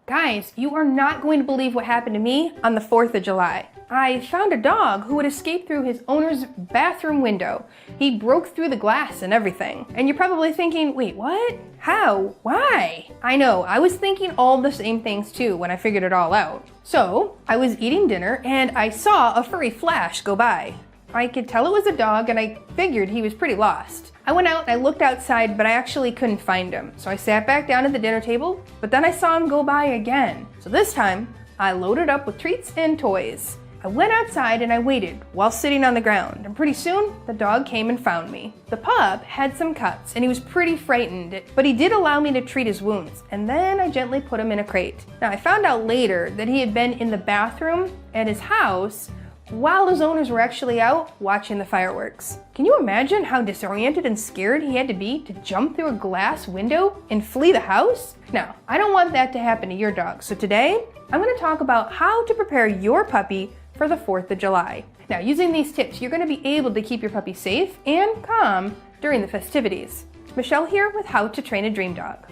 Guys, you are not going to believe what happened to me on the 4th of July. I found a dog who had escaped through his owner's bathroom window. He broke through the glass and everything. And you're probably thinking, wait, what? How? Why? I know, I was thinking all the same things too when I figured it all out. So, I was eating dinner and I saw a furry flash go by. I could tell it was a dog and I figured he was pretty lost. I went out and I looked outside, but I actually couldn't find him. So I sat back down at the dinner table, but then I saw him go by again. So this time, I loaded up with treats and toys. I went outside and I waited while sitting on the ground, and pretty soon, the dog came and found me. The pup had some cuts and he was pretty frightened, but he did allow me to treat his wounds, and then I gently put him in a crate. Now I found out later that he had been in the bathroom at his house while his owners were actually out watching the fireworks. Can you imagine how disoriented and scared he had to be to jump through a glass window and flee the house? Now, I don't want that to happen to your dog, so today I'm going to talk about how to prepare your puppy for the 4th of July. Now, using these tips, you're going to be able to keep your puppy safe and calm during the festivities. Michelle here with How to Train a Dream Dog.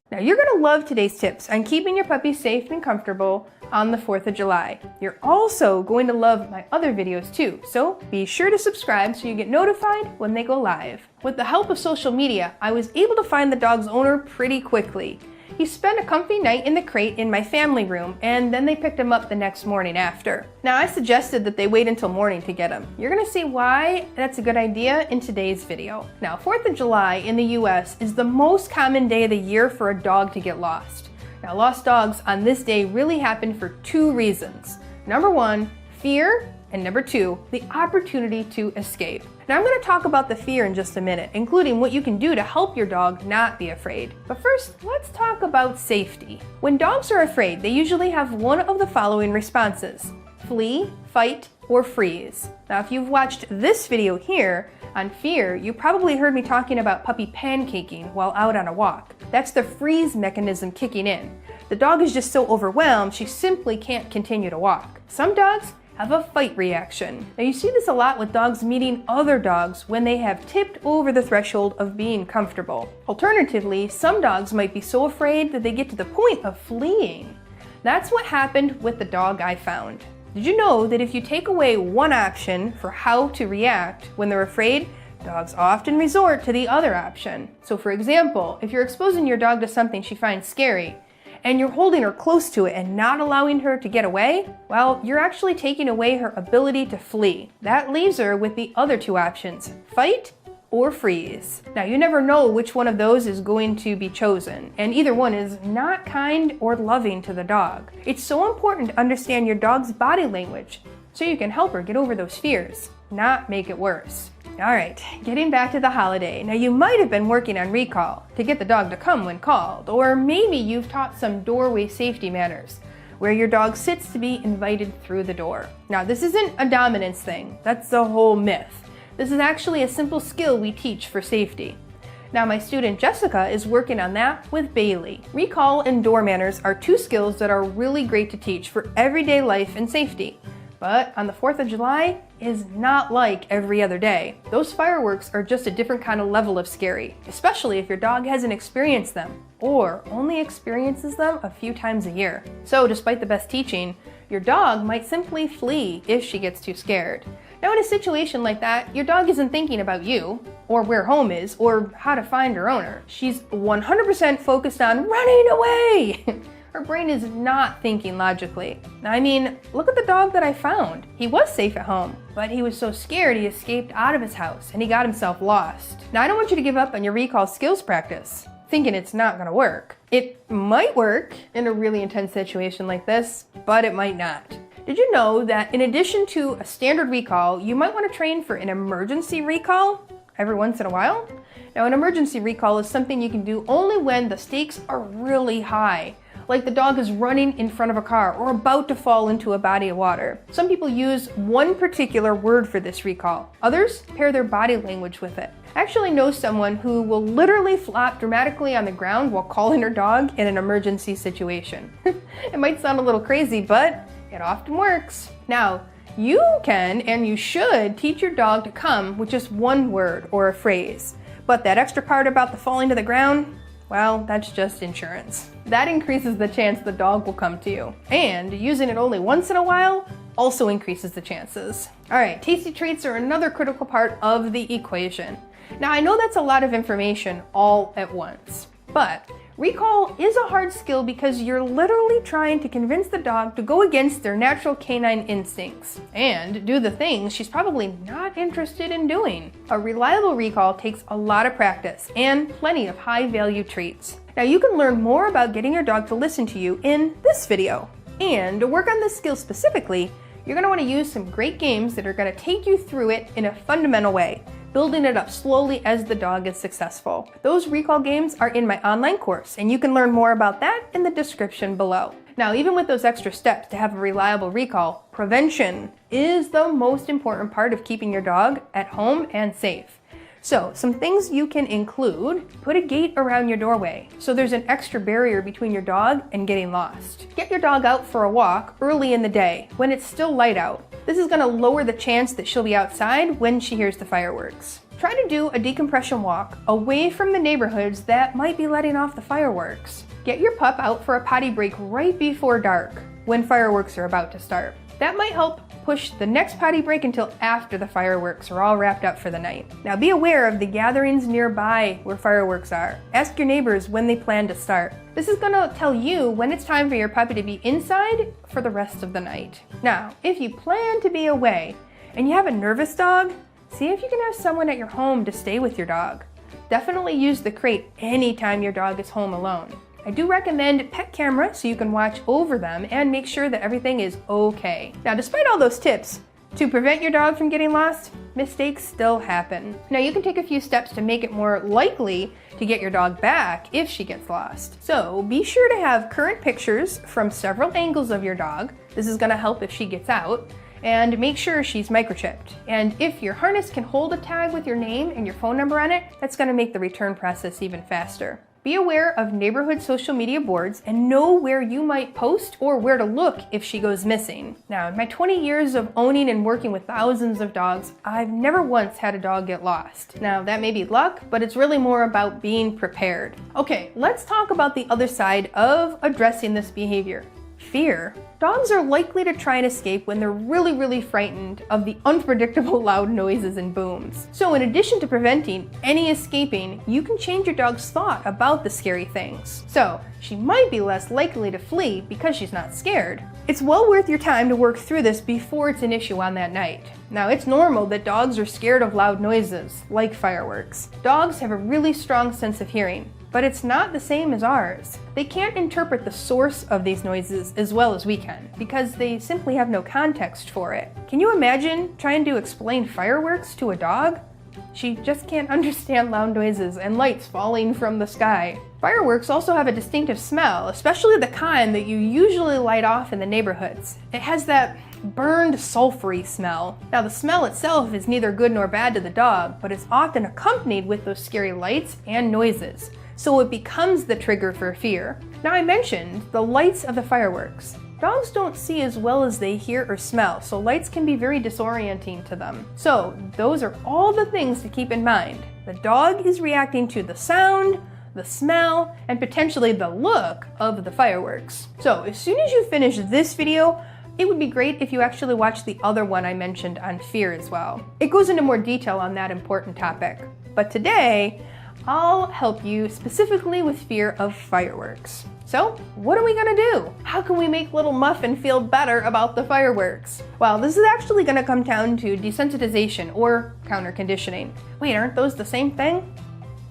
Now, you're going to love today's tips on keeping your puppy safe and comfortable on the 4th of July. You're also going to love my other videos too, so be sure to subscribe so you get notified when they go live. With the help of social media, I was able to find the dog's owner pretty quickly. He spent a comfy night in the crate in my family room, and then they picked him up the next morning after. Now, I suggested that they wait until morning to get him. You're gonna see why that's a good idea in today's video. Now, 4th of July in the US is the most common day of the year for a dog to get lost. Now, lost dogs on this day really happen for two reasons. Number one, fear, and number two, the opportunity to escape. Now, I'm going to talk about the fear in just a minute, including what you can do to help your dog not be afraid. But first, let's talk about safety. When dogs are afraid, they usually have one of the following responses: flee, fight, or freeze. Now, if you've watched this video here on fear, you probably heard me talking about puppy pancaking while out on a walk. That's the freeze mechanism kicking in. The dog is just so overwhelmed, she simply can't continue to walk. Some dogs have a fight reaction. Now, you see this a lot with dogs meeting other dogs when they have tipped over the threshold of being comfortable. Alternatively, some dogs might be so afraid that they get to the point of fleeing. That's what happened with the dog I found. Did you know that if you take away one option for how to react when they're afraid, dogs often resort to the other option? So for example, if you're exposing your dog to something she finds scary, and you're holding her close to it and not allowing her to get away, well, you're actually taking away her ability to flee. That leaves her with the other two options: fight or freeze. Now, you never know which one of those is going to be chosen, and either one is not kind or loving to the dog. It's so important to understand your dog's body language so you can help her get over those fears, not make it worse. All right, getting back to the holiday. Now, you might have been working on recall to get the dog to come when called, or maybe you've taught some doorway safety manners where your dog sits to be invited through the door. Now, this isn't a dominance thing. That's a whole myth. This is actually a simple skill we teach for safety. Now, my student Jessica is working on that with Bailey. Recall and door manners are two skills that are really great to teach for everyday life and safety. But on the 4th of July is not like every other day. Those fireworks are just a different kind of level of scary, especially if your dog hasn't experienced them or only experiences them a few times a year. So despite the best teaching, your dog might simply flee if she gets too scared. Now, in a situation like that, your dog isn't thinking about you or where home is or how to find her owner. She's 100% focused on running away. Her brain is not thinking logically. I mean, look at the dog that I found. He was safe at home, but he was so scared he escaped out of his house and he got himself lost. Now, I don't want you to give up on your recall skills practice, thinking it's not gonna work. It might work in a really intense situation like this, but it might not. Did you know that in addition to a standard recall, you might want to train for an emergency recall every once in a while? Now, an emergency recall is something you can do only when the stakes are really high, like the dog is running in front of a car or about to fall into a body of water. Some people use one particular word for this recall. Others pair their body language with it. I actually know someone who will literally flop dramatically on the ground while calling her dog in an emergency situation. It might sound a little crazy, but It often works. Now, you can and you should teach your dog to come with just one word or a phrase. But that extra part about the falling to the ground, well, that's just insurance. That increases the chance the dog will come to you. And using it only once in a while also increases the chances. All right, tasty treats are another critical part of the equation. Now, I know that's a lot of information all at once, but recall is a hard skill because you're literally trying to convince the dog to go against their natural canine instincts and do the things she's probably not interested in doing. A reliable recall takes a lot of practice and plenty of high-value treats. Now, you can learn more about getting your dog to listen to you in this video. And to work on this skill specifically, you're going to want to use some great games that are going to take you through it in a fundamental way, building it up slowly as the dog is successful. Those recall games are in my online course, and you can learn more about that in the description below. Now, even with those extra steps to have a reliable recall, prevention is the most important part of keeping your dog at home and safe. So, some things you can include: put a gate around your doorway so there's an extra barrier between your dog and getting lost. Get your dog out for a walk early in the day when it's still light out. This is going to lower the chance that she'll be outside when she hears the fireworks. Try to do a decompression walk away from the neighborhoods that might be letting off the fireworks. Get your pup out for a potty break right before dark when fireworks are about to start. That might help push the next potty break until after the fireworks are all wrapped up for the night. Now, be aware of the gatherings nearby where fireworks are. Ask your neighbors when they plan to start. This is going to tell you when it's time for your puppy to be inside for the rest of the night. Now, if you plan to be away and you have a nervous dog, see if you can have someone at your home to stay with your dog. Definitely use the crate anytime your dog is home alone. I do recommend pet camera so you can watch over them and make sure that everything is okay. Now, despite all those tips to prevent your dog from getting lost, mistakes still happen. Now, you can take a few steps to make it more likely to get your dog back if she gets lost. So be sure to have current pictures from several angles of your dog. This is going to help if she gets out. And make sure she's microchipped. And if your harness can hold a tag with your name and your phone number on it, that's going to make the return process even faster. Be aware of neighborhood social media boards and know where you might post or where to look if she goes missing. Now, in my 20 years of owning and working with thousands of dogs, I've never once had a dog get lost. Now, that may be luck, but it's really more about being prepared. Okay, let's talk about the other side of addressing this behavior: fear. Dogs are likely to try and escape when they're really frightened of the unpredictable loud noises and booms. So in addition to preventing any escaping, you can change your dog's thought about the scary things. So she might be less likely to flee because she's not scared. It's well worth your time to work through this before it's an issue on that night. Now, it's normal that dogs are scared of loud noises, like fireworks. Dogs have a really strong sense of hearing, but it's not the same as ours. They can't interpret the source of these noises as well as we can, because they simply have no context for it. Can you imagine trying to explain fireworks to a dog? She just can't understand loud noises and lights falling from the sky. Fireworks also have a distinctive smell, especially the kind that you usually light off in the neighborhoods. It has that burned, sulfury smell. Now, the smell itself is neither good nor bad to the dog, but it's often accompanied with those scary lights and noises, so it becomes the trigger for fear. Now, I mentioned the lights of the fireworks. Dogs don't see as well as they hear or smell, so lights can be very disorienting to them. So those are all the things to keep in mind. The dog is reacting to the sound, the smell, and potentially the look of the fireworks. So as soon as you finish this video, it would be great if you actually watch the other one I mentioned on fear as well. It goes into more detail on that important topic. But today, I'll help you specifically with fear of fireworks. So, what are we gonna do? How can we make little Muffin feel better about the fireworks? Well, this is actually gonna come down to desensitization or counter-conditioning. Wait, aren't those the same thing?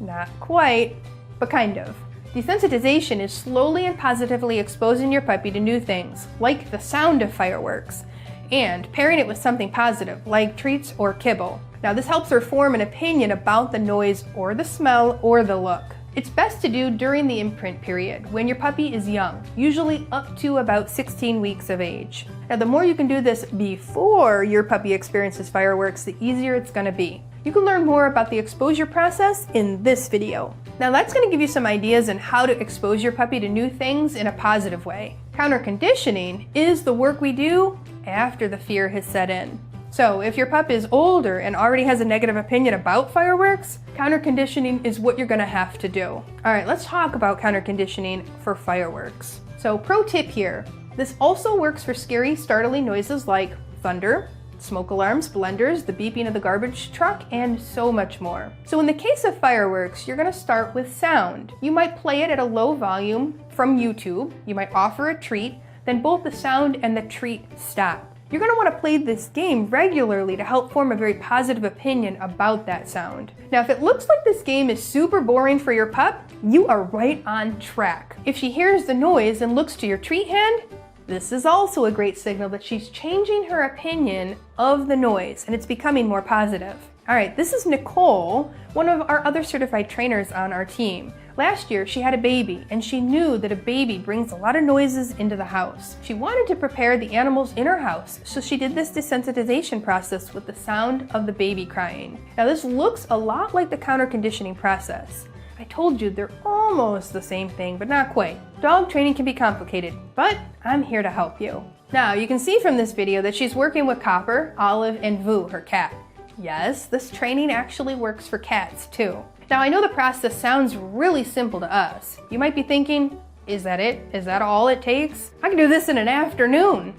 Not quite, but kind of. Desensitization is slowly and positively exposing your puppy to new things, like the sound of fireworks, and pairing it with something positive, like treats or kibble. Now, this helps her form an opinion about the noise or the smell or the look. It's best to do during the imprint period, when your puppy is young, usually up to about 16 weeks of age. Now, the more you can do this before your puppy experiences fireworks, the easier it's gonna be. You can learn more about the exposure process in this video. Now that's going to give you some ideas on how to expose your puppy to new things in a positive way. Counter-conditioning is the work we do after the fear has set in. So if your pup is older and already has a negative opinion about fireworks, counter-conditioning is what you're going to have to do. All right, let's talk about counter-conditioning for fireworks. So pro tip here, this also works for scary, startling noises like thunder, smoke alarms, blenders, the beeping of the garbage truck, and so much more. So in the case of fireworks, you're going to start with sound. You might play it at a low volume from YouTube. You might offer a treat, then both the sound and the treat stop. You're going to want to play this game regularly to help form a very positive opinion about that sound. Now, if it looks like this game is super boring for your pup, you are right on track. If she hears the noise and looks to your treat hand, this is also a great signal that she's changing her opinion of the noise and it's becoming more positive. All right, this is Nicole, one of our other certified trainers on our team. Last year, she had a baby, and she knew that a baby brings a lot of noises into the house. She wanted to prepare the animals in her house, so she did this desensitization process with the sound of the baby crying. Now, this looks a lot like the counter-conditioning process. I told you they're almost the same thing, but not quite. Dog training can be complicated, but I'm here to help you. Now, you can see from this video that she's working with Copper, Olive, and Vu, her cat. Yes, this training actually works for cats too. Now, I know the process sounds really simple to us. You might be thinking, is that it? Is that all it takes? I can do this in an afternoon.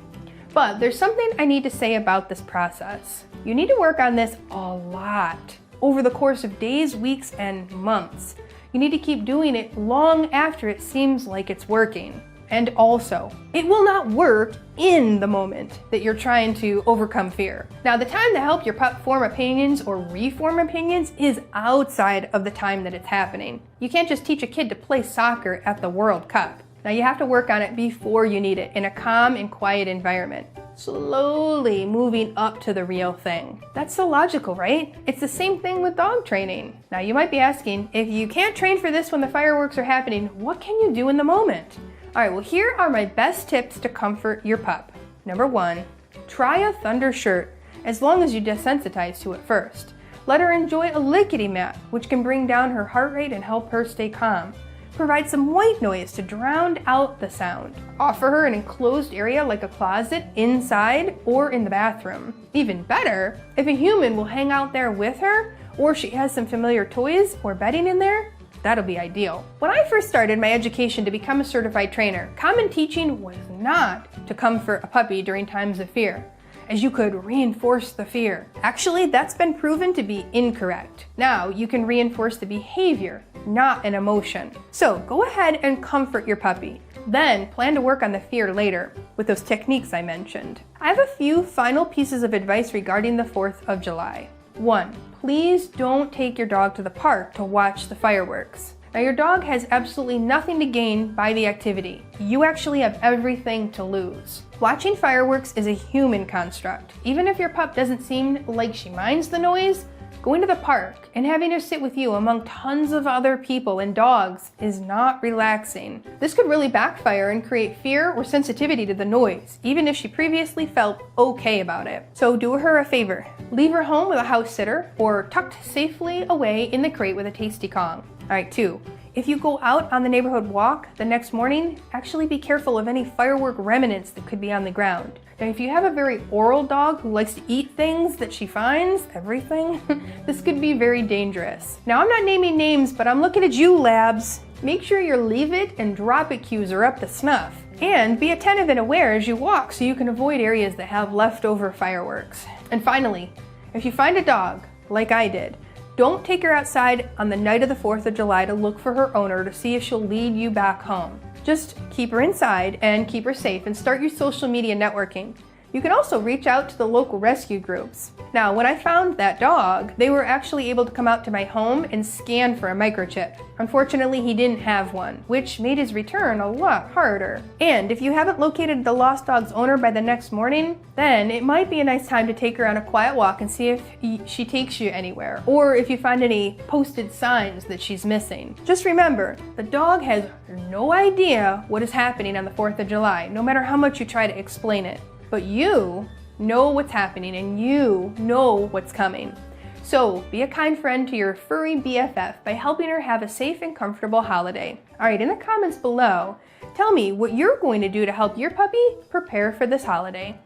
But there's something I need to say about this process. You need to work on this a lot over the course of days, weeks, and months. You need to keep doing it long after it seems like it's working. And also, it will not work in the moment that you're trying to overcome fear. Now, the time to help your pup form opinions or reform opinions is outside of the time that it's happening. You can't just teach a kid to play soccer at the World Cup. Now, you have to work on it before you need it in a calm and quiet environment, slowly moving up to the real thing. That's so logical, right? It's the same thing with dog training. Now, you might be asking, if you can't train for this when the fireworks are happening, what can you do in the moment? All right, well, here are my best tips to comfort your pup. Number 1, try a thunder shirt as long as you desensitize to it first. Let her enjoy a lickety mat, which can bring down her heart rate and help her stay calm. Provide some white noise to drown out the sound. Offer her an enclosed area like a closet inside or in the bathroom. Even better, if a human will hang out there with her, or she has some familiar toys or bedding in there, that'll be ideal. When I first started my education to become a certified trainer, common teaching was not to comfort a puppy during times of fear, as you could reinforce the fear. Actually, that's been proven to be incorrect. Now, you can reinforce the behavior, not an emotion. So go ahead and comfort your puppy. Then plan to work on the fear later with those techniques I mentioned. I have a few final pieces of advice regarding the 4th of July. 1, please don't take your dog to the park to watch the fireworks. Now, your dog has absolutely nothing to gain by the activity. You actually have everything to lose. Watching fireworks is a human construct. Even if your pup doesn't seem like she minds the noise, going to the park and having her sit with you among tons of other people and dogs is not relaxing. This could really backfire and create fear or sensitivity to the noise, even if she previously felt okay about it. So do her a favor. Leave her home with a house sitter or tucked safely away in the crate with a tasty Kong. All right, 2. If you go out on the neighborhood walk the next morning, actually be careful of any firework remnants that could be on the ground. Now, if you have a very oral dog who likes to eat things that she finds, everything, this could be very dangerous. Now, I'm not naming names, but I'm looking at you, labs. Make sure your leave it and drop it cues are up to snuff. And be attentive and aware as you walk so you can avoid areas that have leftover fireworks. And finally, if you find a dog, like I did, don't take her outside on the night of the 4th of July to look for her owner to see if she'll lead you back home. Just keep her inside and keep her safe and start your social media networking. You can also reach out to the local rescue groups. Now, when I found that dog, they were actually able to come out to my home and scan for a microchip. Unfortunately, he didn't have one, which made his return a lot harder. And if you haven't located the lost dog's owner by the next morning, then it might be a nice time to take her on a quiet walk and see if she takes you anywhere, or if you find any posted signs that she's missing. Just remember, the dog has no idea what is happening on the 4th of July, no matter how much you try to explain it. But you know what's happening and you know what's coming. So be a kind friend to your furry BFF by helping her have a safe and comfortable holiday. Alright, in the comments below, tell me what you're going to do to help your puppy prepare for this holiday.